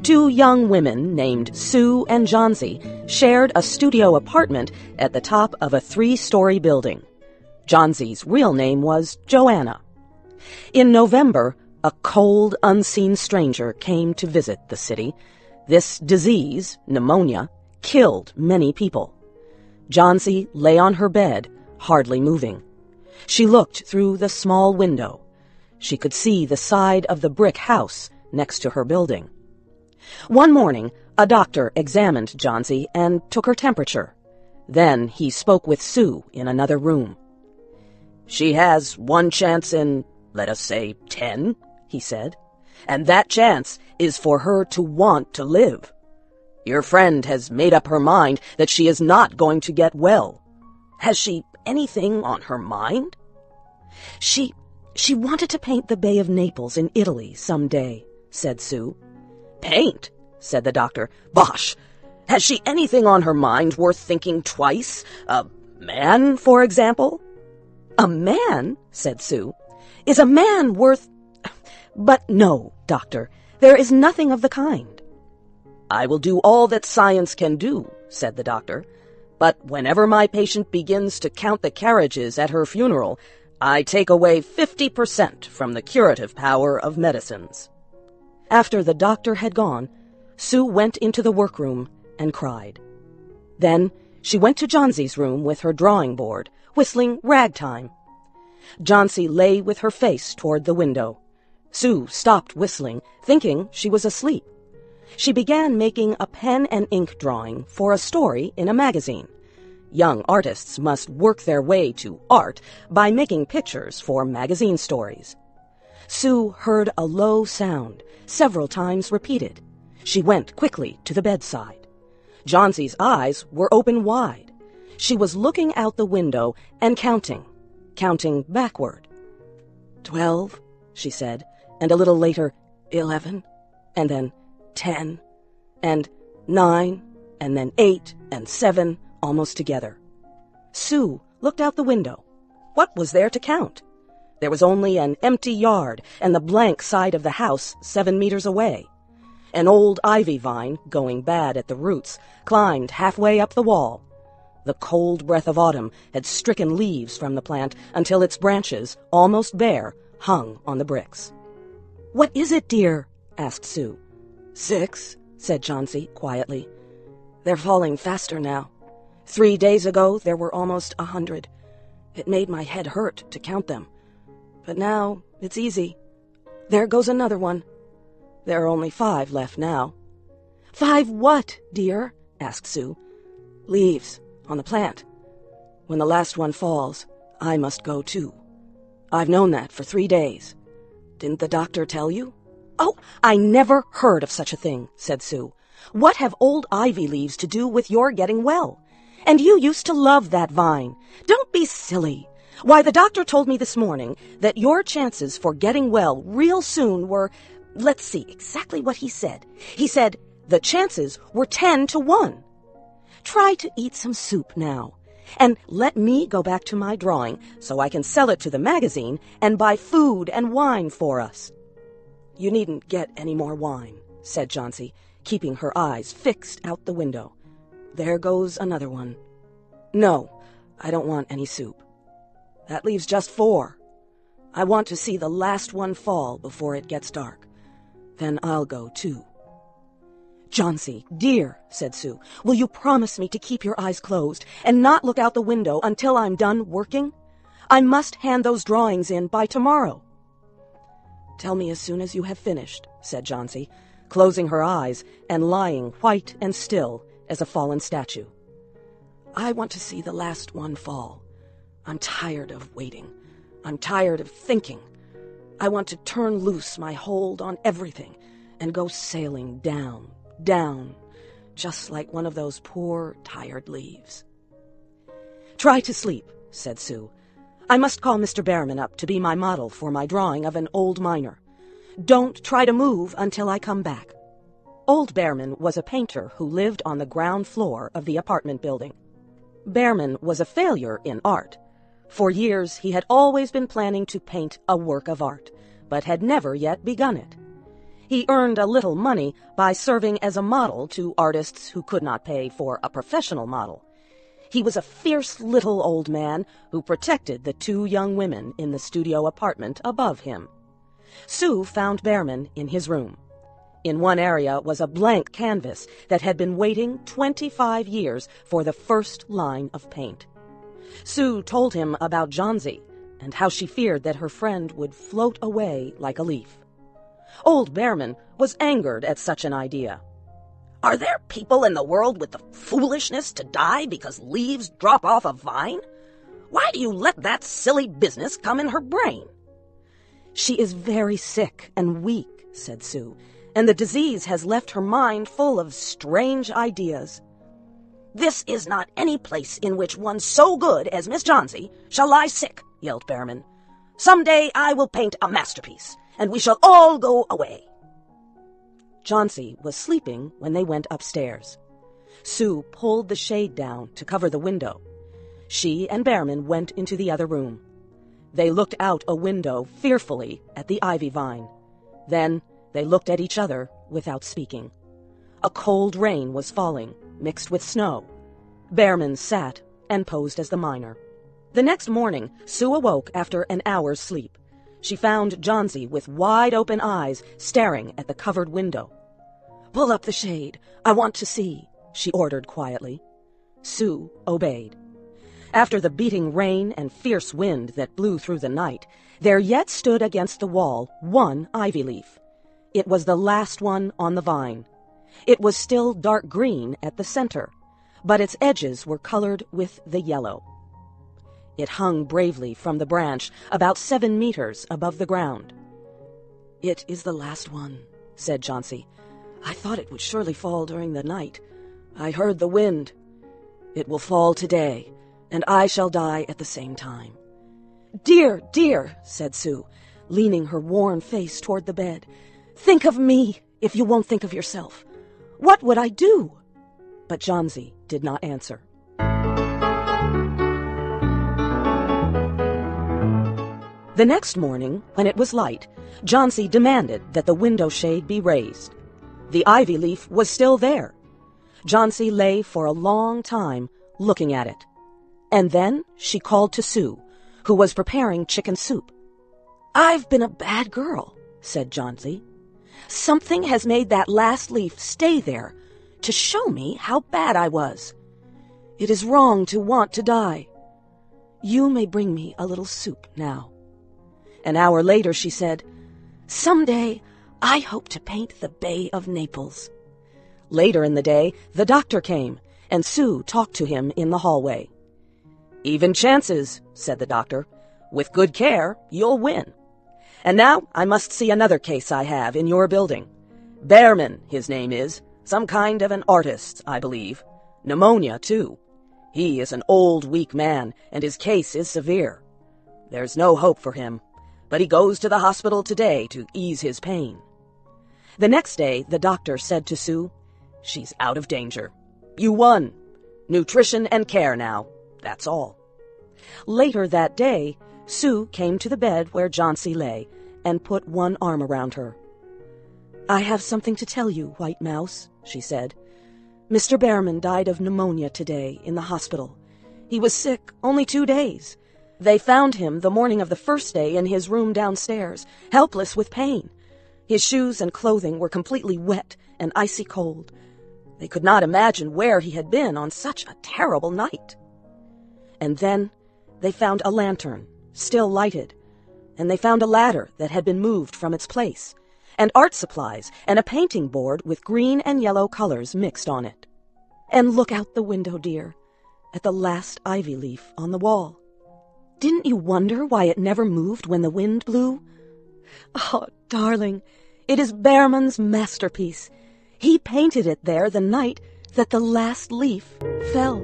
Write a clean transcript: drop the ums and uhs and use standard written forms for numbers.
Two young women named Sue and Johnsy shared a studio apartment at the top of a 3-story building. Johnsy's real name was Joanna. In November, a cold, unseen stranger came to visit the city. This disease, pneumonia, killed many people. Johnsy lay on her bed, hardly moving. She looked through the small window. She could see the side of the brick house next to her building. One morning, a doctor examined Johnsy and took her temperature. Then he spoke with Sue in another room. "She has one chance in, let us say, 10, he said, "and that chance is for her to want to live. Your friend has made up her mind that she is not going to get well. Has she anything on her mind?" She wanted to paint the Bay of Naples in Italy someday," said Sue. "Paint?" said the doctor. "Bosh! Has she anything on her mind worth thinking twice? A man, for example?" "A man?" said Sue. "Is a man worth—" "But no, doctor, there is nothing of the kind." "I will do all that science can do," said the doctor. "But whenever my patient begins to count the carriages at her funeral, I take away 50% from the curative power of medicines." After the doctor had gone, Sue went into the workroom and cried. Then she went to Johnsy's room with her drawing board, whistling ragtime. Johnsy lay with her face toward the window. Sue stopped whistling, thinking she was asleep. She began making a pen and ink drawing for a story in a magazine. Young artists must work their way to art by making pictures for magazine stories. Sue heard a low sound, several times repeated. She went quickly to the bedside. Johnsy's eyes were open wide. She was looking out the window and counting backward. 12, she said, and a little later, 11, and then 10, and 9, and then 8 and 7, almost together. Sue looked out the window. What was there to count? There was only an empty yard and the blank side of the house 7 meters away. An old ivy vine, going bad at the roots, climbed halfway up the wall. The cold breath of autumn had stricken leaves from the plant until its branches, almost bare, hung on the bricks. "What is it, dear?" asked Sue. 6, said Johnsy quietly. "They're falling faster now. 3 days ago there were almost 100. It made my head hurt to count them. But now it's easy. There goes another one. There are only 5 left now." "5 what, dear?" asked Sue. "Leaves on the plant. When the last one falls, I must go too. I've known that for 3 days. Didn't the doctor tell you?" "Oh, I never heard of such a thing," said Sue. "What have old ivy leaves to do with your getting well? And you used to love that vine. Don't be silly. Why, the doctor told me this morning that your chances for getting well real soon were, let's see exactly what he said. He said the chances were 10 to 1. Try to eat some soup now, and let me go back to my drawing so I can sell it to the magazine and buy food and wine for us." "You needn't get any more wine," said Johnsy, keeping her eyes fixed out the window. "There goes another one. No, I don't want any soup. That leaves just 4. I want to see the last one fall before it gets dark. Then I'll go too." "Johnsy, dear," said Sue, "will you promise me to keep your eyes closed and not look out the window until I'm done working? I must hand those drawings in by tomorrow." "Tell me as soon as you have finished," said Johnsy, closing her eyes and lying white and still as a fallen statue. "I want to see the last one fall. I'm tired of waiting. I'm tired of thinking. I want to turn loose my hold on everything and go sailing down, down, just like one of those poor, tired leaves." "Try to sleep," said Sue. "I must call Mr. Behrman up to be my model for my drawing of an old miner. Don't try to move until I come back." Old Behrman was a painter who lived on the ground floor of the apartment building. Behrman was a failure in art. For years he had always been planning to paint a work of art, but had never yet begun it. He earned a little money by serving as a model to artists who could not pay for a professional model. He was a fierce little old man who protected the two young women in the studio apartment above him. Sue found Behrman in his room. In one area was a blank canvas that had been waiting 25 years for the first line of paint. Sue told him about Johnsy and how she feared that her friend would float away like a leaf. Old Behrman was angered at such an idea. "Are there people in the world with the foolishness to die because leaves drop off a vine? Why do you let that silly business come in her brain?" "She is very sick and weak," said Sue, "and the disease has left her mind full of strange ideas." "This is not any place in which one so good as Miss Johnsy shall lie sick," yelled Behrman. "Some day I will paint a masterpiece, and we shall all go away." Johnsy was sleeping when they went upstairs. Sue pulled the shade down to cover the window. She and Behrman went into the other room. They looked out a window fearfully at the ivy vine. Then they looked at each other without speaking. A cold rain was falling, mixed with snow. Behrman sat and posed as the miner. The next morning, Sue awoke after an hour's sleep. She found Johnsy with wide-open eyes staring at the covered window. "Pull up the shade. I want to see," she ordered quietly. Sue obeyed. After the beating rain and fierce wind that blew through the night, there yet stood against the wall one ivy leaf. It was the last one on the vine. It was still dark green at the center, but its edges were colored with the yellow. It hung bravely from the branch about 7 meters above the ground. "It is the last one," said Johnsy. "I thought it would surely fall during the night. I heard the wind. It will fall today, and I shall die at the same time." "Dear, dear," said Sue, leaning her worn face toward the bed. "Think of me if you won't think of yourself. What would I do?" But Johnsy did not answer. The next morning, when it was light, Johnsy demanded that the window shade be raised. The ivy leaf was still there. Johnsy lay for a long time looking at it. And then she called to Sue, who was preparing chicken soup. "I've been a bad girl," said Johnsy. "Something has made that last leaf stay there to show me how bad I was. It is wrong to want to die. You may bring me a little soup now." An hour later she said, "Someday I hope to paint the Bay of Naples." Later in the day, the doctor came, and Sue talked to him in the hallway. "Even chances," said the doctor. "With good care, you'll win. And now I must see another case I have in your building. Behrman, his name is. Some kind of an artist, I believe. Pneumonia, too. He is an old, weak man, and his case is severe. There's no hope for him, but he goes to the hospital today to ease his pain." The next day, the doctor said to Sue, "She's out of danger. You won. Nutrition and care now. That's all." Later that day, Sue came to the bed where Johnsy lay and put one arm around her. "I have something to tell you, White Mouse," she said. "Mr. Behrman died of pneumonia today in the hospital. He was sick only 2 days. They found him the morning of the first day in his room downstairs, helpless with pain. His shoes and clothing were completely wet and icy cold. They could not imagine where he had been on such a terrible night. And then they found a lantern, still lighted, and they found a ladder that had been moved from its place, and art supplies and a painting board with green and yellow colors mixed on it. And look out the window, dear, at the last ivy leaf on the wall. Didn't you wonder why it never moved when the wind blew? Oh, darling, it is Behrman's masterpiece. He painted it there the night that the last leaf fell."